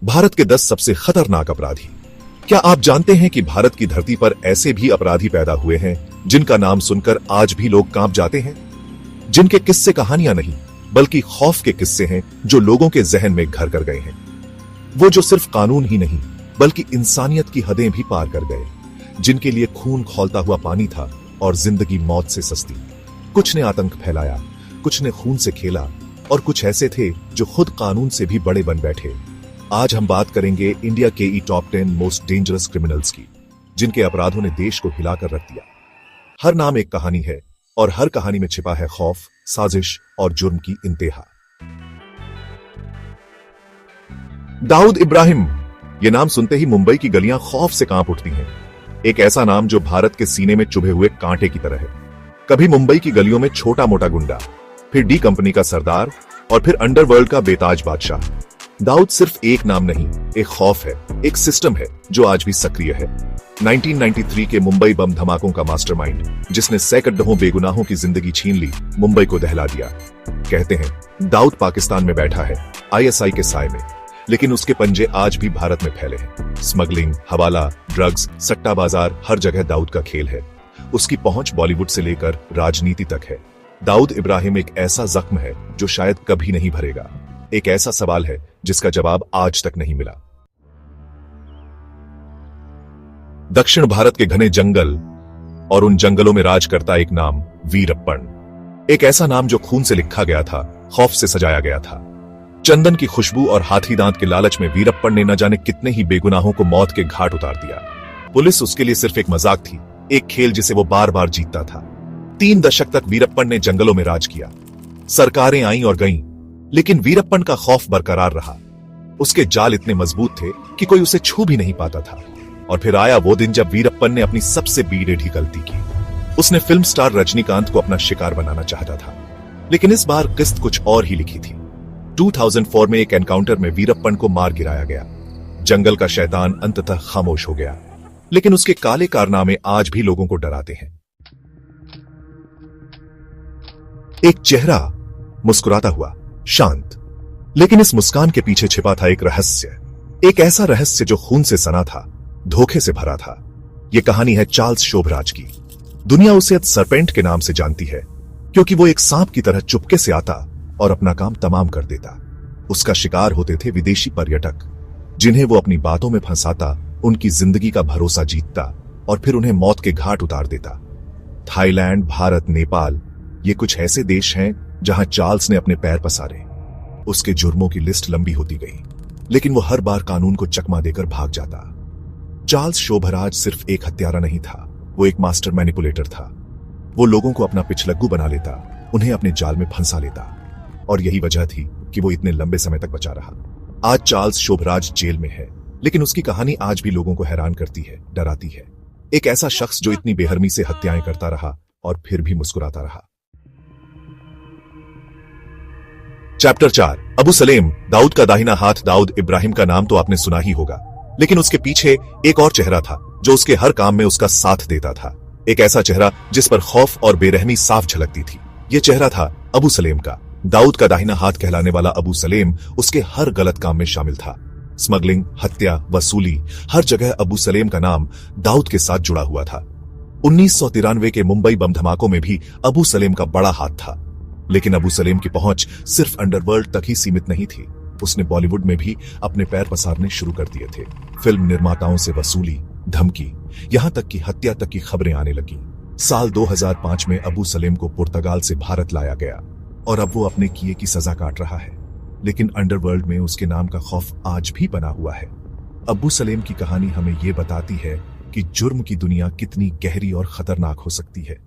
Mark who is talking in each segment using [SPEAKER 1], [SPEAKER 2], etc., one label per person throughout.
[SPEAKER 1] भारत के 10 सबसे खतरनाक अपराधी। क्या आप जानते हैं कि भारत की धरती पर ऐसे भी अपराधी पैदा हुए हैं जिनका नाम सुनकर आज भी लोग कांप जाते हैं, जिनके किस्से कहानियां नहीं बल्कि खौफ के किस्से हैं जो लोगों के जहन में घर कर गए हैं। वो जो सिर्फ कानून ही नहीं बल्कि इंसानियत की हदें भी पार कर गए, जिनके लिए खून खौलता हुआ पानी था और जिंदगी मौत से सस्ती। कुछ ने आतंक फैलाया, कुछ ने खून से खेला और कुछ ऐसे थे जो खुद कानून से भी बड़े बन बैठे। आज हम बात करेंगे इंडिया के टॉप 10 मोस्ट डेंजरस क्रिमिनल्स की, जिनके अपराधों ने देश को हिलाकर रख दिया। हर नाम एक कहानी है और हर कहानी में छिपा है खौफ, साजिश और जुर्म की इंतहा। दाऊद इब्राहिम, ये नाम सुनते ही मुंबई की गलियां खौफ से कांप उठती हैं। एक ऐसा नाम जो भारत के सीने में चुभे हुए कांटे की तरह है। कभी मुंबई की गलियों में छोटा मोटा गुंडा, फिर डी कंपनी का सरदार और फिर अंडरवर्ल्ड का बेताज बादशाह। दाऊद सिर्फ एक नाम नहीं, एक खौफ है, एक सिस्टम है जो आज भी सक्रिय है। 1993 के मुंबई बम धमाकों का मास्टरमाइंड, जिसने सैकड़ों बेगुनाहों की जिंदगी छीन ली, मुंबई को दहला दिया। कहते हैं दाऊद पाकिस्तान में बैठा है, आईएसआई के साए में, लेकिन उसके पंजे आज भी भारत में फैले हैं। स्मगलिंग, हवाला, ड्रग्स, सट्टा बाजार, हर जगह दाऊद का खेल है। उसकी पहुंच बॉलीवुड से लेकर राजनीति तक है। दाऊद इब्राहिम एक ऐसा जख्म है जो शायद कभी नहीं भरेगा, एक ऐसा सवाल है जिसका जवाब आज तक नहीं मिला। दक्षिण भारत के घने जंगल और उन जंगलों में राज करता एक नाम, वीरप्पन। एक ऐसा नाम जो खून से लिखा गया था, खौफ से सजाया गया था। चंदन की खुशबू और हाथी दांत के लालच में वीरप्पन ने न जाने कितने ही बेगुनाहों को मौत के घाट उतार दिया। पुलिस उसके लिए सिर्फ एक मजाक थी, एक खेल जिसे वो बार बार जीतता था। 3 दशक तक वीरप्पन ने जंगलों में राज किया। सरकारें आईं और गईं, लेकिन वीरप्पन का खौफ बरकरार रहा। उसके जाल इतने मजबूत थे कि कोई उसे छू भी नहीं पाता था। और फिर आया वो दिन जब वीरप्पन ने अपनी सबसे बीड़ेढ़ी गलती की। उसने फिल्म स्टार रजनीकांत को अपना शिकार बनाना चाहता था, लेकिन इस बार किस्त कुछ और ही लिखी थी। 2004 में एक एनकाउंटर में वीरप्पन को मार गिराया गया। जंगल का शैतान अंततः खामोश हो गया, लेकिन उसके काले कारनामे आज भी लोगों को डराते हैं। एक चेहरा, मुस्कुराता हुआ, शांत, लेकिन इस मुस्कान के पीछे छिपा था एक रहस्य, एक ऐसा रहस्य जो खून से सना था, धोखे से भरा था। यह कहानी है चार्ल्स शोभराज की। दुनिया उसे सरपेंट के नाम से जानती है, क्योंकि वो एक सांप की तरह चुपके से आता और अपना काम तमाम कर देता। उसका शिकार होते थे विदेशी पर्यटक, जिन्हें वो अपनी बातों में फंसाता, उनकी जिंदगी का भरोसा जीतता और फिर उन्हें मौत के घाट उतार देता। थाईलैंड, भारत, नेपाल, ये कुछ ऐसे देश हैं जहां चार्ल्स ने अपने पैर पसारे। उसके जुर्मों की लिस्ट लंबी होती गई, लेकिन वो हर बार कानून को चकमा देकर भाग जाता। चार्ल्स शोभराज सिर्फ एक हत्यारा नहीं था, वो एक मास्टर मैनिपुलेटर था। वो लोगों को अपना पिछलग्गू बना लेता, उन्हें अपने जाल में फंसा लेता, और यही वजह थी कि वो इतने लंबे समय तक बचा रहा। आज चार्ल्स शोभराज जेल में है, लेकिन उसकी कहानी आज भी लोगों को हैरान करती है, डराती है। एक ऐसा शख्स जो इतनी बेहरमी से हत्याएं करता रहा और फिर भी मुस्कुराता रहा। चैप्टर 4, अबू सलेम, दाऊद का दाहिना हाथ। दाऊद इब्राहिम का नाम तो आपने सुना ही होगा, लेकिन उसके पीछे एक और चेहरा था जो उसके हर काम में उसका साथ देता था। एक ऐसा चेहरा जिस पर खौफ और बेरहमी साफ झलकती थी। यह चेहरा था अबू सलेम का। दाऊद का दाहिना हाथ कहलाने वाला अबू सलेम उसके हर गलत काम में शामिल था। स्मगलिंग, हत्या, वसूली, हर जगह अबू सलेम का नाम दाऊद के साथ जुड़ा हुआ था। 1993 के मुंबई बम धमाकों में भी अबू सलेम का बड़ा हाथ था, लेकिन अबू सलेम की पहुंच सिर्फ अंडरवर्ल्ड तक ही सीमित नहीं थी। उसने बॉलीवुड में भी अपने पैर पसारने शुरू कर दिए थे। फिल्म निर्माताओं से वसूली, धमकी, यहां तक कि हत्या तक की खबरें आने लगी। साल 2005 में अबू सलेम को पुर्तगाल से भारत लाया गया और अब वो अपने किए की सजा काट रहा है, लेकिन अंडरवर्ल्ड में उसके नाम का खौफ आज भी बना हुआ है। अबू सलेम की कहानी हमें ये बताती है कि जुर्म की दुनिया कितनी गहरी और खतरनाक हो सकती है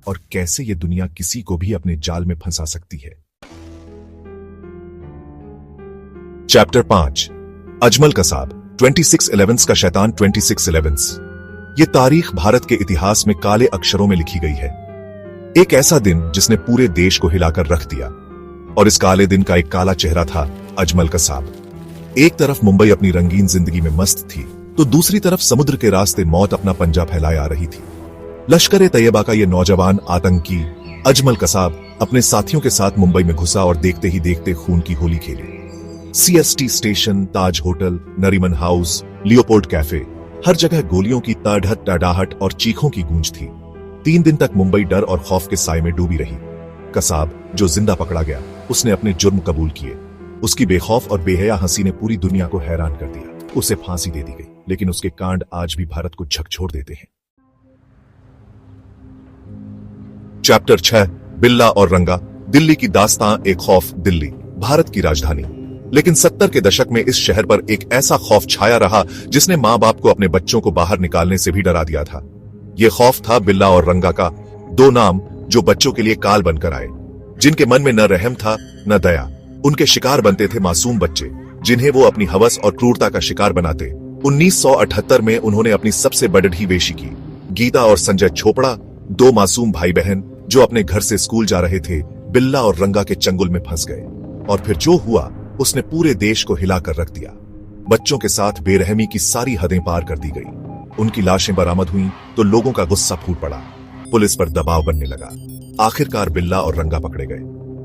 [SPEAKER 1] और कैसे ये दुनिया किसी को भी अपने जाल में फंसा सकती है। चैप्टर 5, अजमल कसाब, 2611 का शैतान। 2611 ये तारीख भारत के इतिहास में काले अक्षरों में लिखी गई है। एक ऐसा दिन जिसने पूरे देश को हिलाकर रख दिया, और इस काले दिन का एक काला चेहरा था अजमल कसाब। एक तरफ मुंबई अपनी रंगीन जिंदगी में मस्त थी, तो दूसरी तरफ समुद्र के रास्ते मौत अपना पंजा फैलाए आ रही थी। लश्कर तैयबा का यह नौजवान आतंकी अजमल कसाब अपने साथियों के साथ मुंबई में घुसा और देखते ही देखते खून की होली खेली। CST station, Taj hotel, Nariman house, Leopold cafe, हर जगह गोलियों की तड़हट टड़ाहट और चीखों की गूंज थी। 3 दिन तक मुंबई डर और खौफ के साए में डूबी रही। कसाब जो जिंदा पकड़ा गया, उसने अपने जुर्म कबूल किए। उसकी बेखौफ और बेहया हंसी ने पूरी दुनिया को हैरान कर दिया। उसे फांसी दे दी गई, लेकिन उसके कांड आज भी भारत को झकझोर देते हैं। चैप्टर 6, बिल्ला और रंगा। दिल्ली की दास्तां, एक खौफ। दिल्ली भारत की राजधानी, लेकिन 70 के दशक में इस शहर पर एक ऐसा खौफ छाया रहा जिसने मां बाप को अपने बच्चों को बाहर निकालने से भी डरा दिया था। यह खौफ था बिल्ला और रंगा का, 2 नाम जो बच्चों के लिए काल बनकर आए, जिनके मन में न रहम था न दया। उनके शिकार बनते थे मासूम बच्चे, जिन्हें वो अपनी हवस और क्रूरता का शिकार बनाते। 1978 में उन्होंने अपनी सबसे बड़ी वेशी की। गीता और संजय चोपड़ा, 2 मासूम भाई बहन जो अपने घर से स्कूल जा रहे थे, बिल्ला और रंगा के चंगुल में फंस गए। और फिर जो हुआ उसने पूरे देश को हिलाकर रख दिया। बच्चों के साथ बेरहमी की सारी हदें पार कर दी गई। उनकी लाशें बरामद हुई तो लोगों का गुस्सा फूट पड़ा। पुलिस पर दबाव बनने लगा। आखिरकार बिल्ला और रंगा पकड़े गए।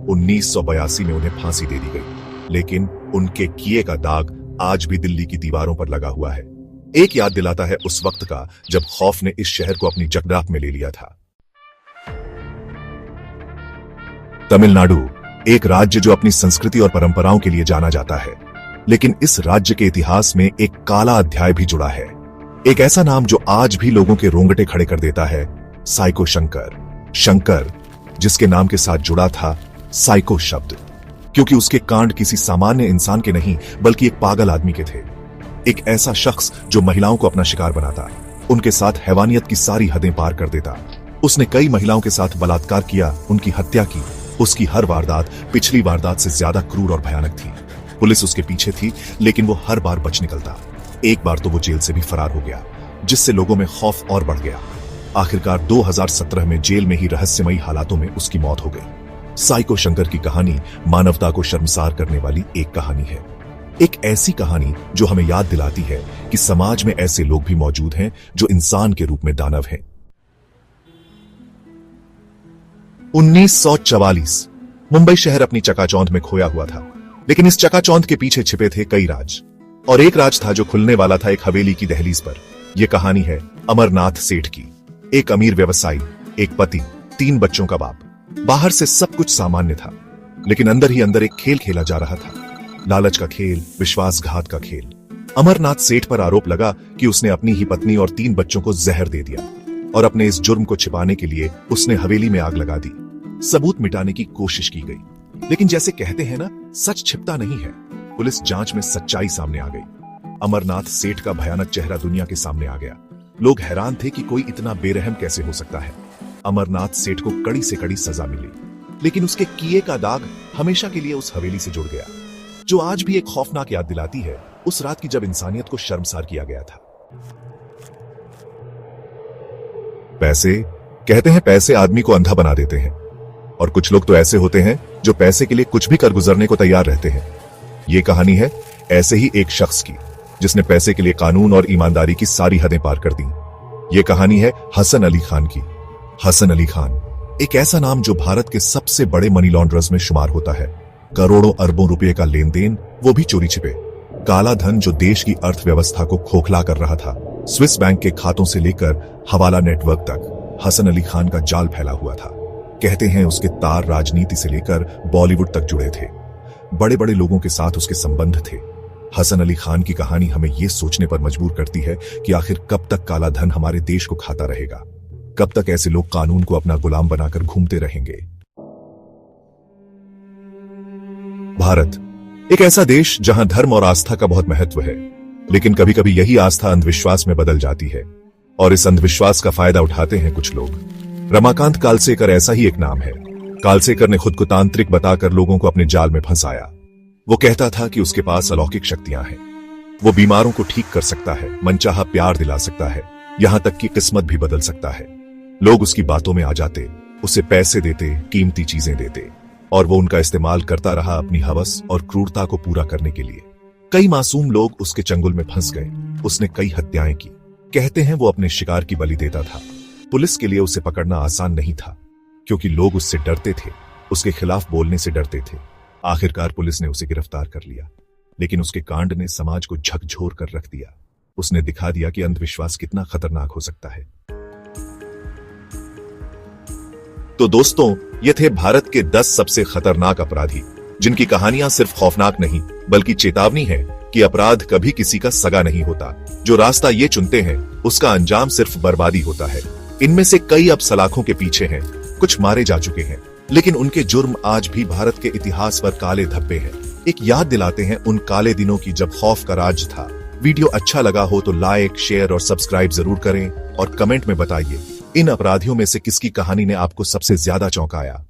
[SPEAKER 1] 1982 में उन्हें फांसी दे दी गई, लेकिन उनके किए का दाग आज भी दिल्ली की दीवारों पर लगा हुआ है। एक याद दिलाता है उस वक्त का जब खौफ ने इस शहर को अपनी जगदाप में ले लिया था। तमिलनाडु एक राज्य जो अपनी संस्कृति और परंपराओं के लिए जाना जाता है, लेकिन इस राज्य के इतिहास में एक काला अध्याय भी जुड़ा है। एक ऐसा नाम जो आज भी लोगों के रोंगटे खड़े कर देता है, साइको शंकर। शंकर जिसके नाम के साथ जुड़ा था साइको शब्द, क्योंकि उसके कांड किसी सामान्य इंसान के नहीं बल्कि एक पागल आदमी के थे। एक ऐसा शख्स जो महिलाओं को अपना शिकार बनाता, उनके साथ हैवानियत की सारी हदें पार कर देता। उसने कई महिलाओं के साथ बलात्कार किया, उनकी हत्या की। उसकी हर वारदात पिछली वारदात से ज्यादा क्रूर और भयानक थी। पुलिस उसके पीछे थी, लेकिन वो हर बार बच निकलता। एक बार तो वो जेल से भी फरार हो गया, जिससे लोगों में खौफ और बढ़ गया। आखिरकार 2017 में जेल में ही रहस्यमयी हालातों में उसकी मौत हो गई। साइको शंकर की कहानी मानवता को शर्मसार करने वाली एक कहानी है। एक ऐसी कहानी जो हमें याद दिलाती है कि समाज में ऐसे लोग भी मौजूद हैं जो इंसान के रूप में दानव हैं। 1944 मुंबई शहर अपनी चकाचौंध में खोया हुआ था, लेकिन इस चकाचौंध के पीछे छिपे थे कई राज, और एक राज था जो खुलने वाला था एक हवेली की दहलीज पर। यह कहानी है अमरनाथ सेठ की। एक अमीर व्यवसायी, एक पति, 3 बच्चों का बाप। बाहर से सब कुछ सामान्य था, लेकिन अंदर ही अंदर एक खेल खेला जा रहा था। लालच का खेल, विश्वासघात का खेल। अमरनाथ सेठ पर आरोप लगा कि उसने अपनी ही पत्नी और 3 बच्चों को जहर दे दिया, और अपने इस जुर्म को छिपाने के लिए उसने हवेली में आग लगा दी। सबूत मिटाने की कोशिश की गई, लेकिन जैसे कहते हैं ना, सच छिपता नहीं है। पुलिस जांच में सच्चाई सामने आ गई। अमरनाथ सेठ का भयानक चेहरा दुनिया के सामने आ गया। लोग हैरान थे कि कोई इतना बेरहम कैसे हो सकता है। अमरनाथ सेठ को कड़ी से कड़ी सजा मिली, लेकिन उसके किए का दाग हमेशा के लिए उस हवेली से जुड़ गया, जो आज भी एक खौफनाक याद दिलाती है उस रात की जब इंसानियत को शर्मसार किया गया था। पैसे, कहते हैं पैसे आदमी को अंधा बना देते हैं, और कुछ लोग तो ऐसे होते हैं जो पैसे के लिए कुछ भी कर गुजरने को तैयार रहते हैं। ये कहानी है ऐसे ही एक शख्स की, जिसने पैसे के लिए कानून और ईमानदारी की सारी हदें पार कर दी। ये कहानी है हसन अली खान की। हसन अली खान एक ऐसा नाम जो भारत के सबसे बड़े मनी लॉन्ड्रर्स में शुमार होता है। करोड़ों अरबों रुपए का लेन देन, वो भी चोरी छिपे। काला धन जो देश की अर्थव्यवस्था को खोखला कर रहा था। स्विस बैंक के खातों से लेकर हवाला नेटवर्क तक हसन अली खान का जाल फैला हुआ था। कहते हैं उसके तार राजनीति से लेकर बॉलीवुड तक जुड़े थे। बड़े बड़े लोगों के साथ उसके संबंध थे। हसन अली खान की कहानी हमें यह सोचने पर मजबूर करती है कि आखिर कब तक काला धन हमारे देश को खाता रहेगा, कब तक ऐसे लोग कानून को अपना गुलाम बनाकर घूमते रहेंगे। भारत एक ऐसा देश जहां धर्म और आस्था का बहुत महत्व है, लेकिन कभी कभी यही आस्था अंधविश्वास में बदल जाती है, और इस अंधविश्वास का फायदा उठाते हैं कुछ लोग। रमाकांत कालसेकर ऐसा ही एक नाम है। कालसेकर ने खुद को तांत्रिक बताकर लोगों को अपने जाल में फंसाया। वो कहता था कि उसके पास अलौकिक शक्तियां हैं, वो बीमारों को ठीक कर सकता है, मनचाहा प्यार दिला सकता है, यहां तक कि किस्मत भी बदल सकता है। लोग उसकी बातों में आ जाते, उसे पैसे देते, कीमती चीजें देते, और वो उनका इस्तेमाल करता रहा अपनी हवस और क्रूरता को पूरा करने के लिए। कई मासूम लोग उसके चंगुल में फंस गए। उसने कई हत्याएं की। कहते हैं वो अपने शिकार की बलि देता था। पुलिस के लिए उसे पकड़ना आसान नहीं था, क्योंकि लोग उससे डरते थे, उसके खिलाफ बोलने से डरते थे। आखिरकार पुलिस ने उसे गिरफ्तार कर लिया। लेकिन उसके कांड ने समाज को झकझोर कर रख दिया। उसने दिखा दिया कि अंधविश्वास कितना खतरनाक हो सकता है। तो दोस्तों, ये थे भारत के 10 सबसे खतरनाक अपराधी, जिनकी कहानियां सिर्फ खौफनाक नहीं बल्कि चेतावनी है कि अपराध कभी किसी का सगा नहीं होता। जो रास्ता ये चुनते हैं उसका अंजाम सिर्फ बर्बादी होता है। इनमें से कई अब सलाखों के पीछे हैं, कुछ मारे जा चुके हैं, लेकिन उनके जुर्म आज भी भारत के इतिहास पर काले धब्बे हैं। एक याद दिलाते हैं उन काले दिनों की जब खौफ का राज था। वीडियो अच्छा लगा हो तो लाइक, शेयर और सब्सक्राइब जरूर करें और कमेंट में बताइए इन अपराधियों में से किसकी कहानी ने आपको सबसे ज्यादा चौंकाया।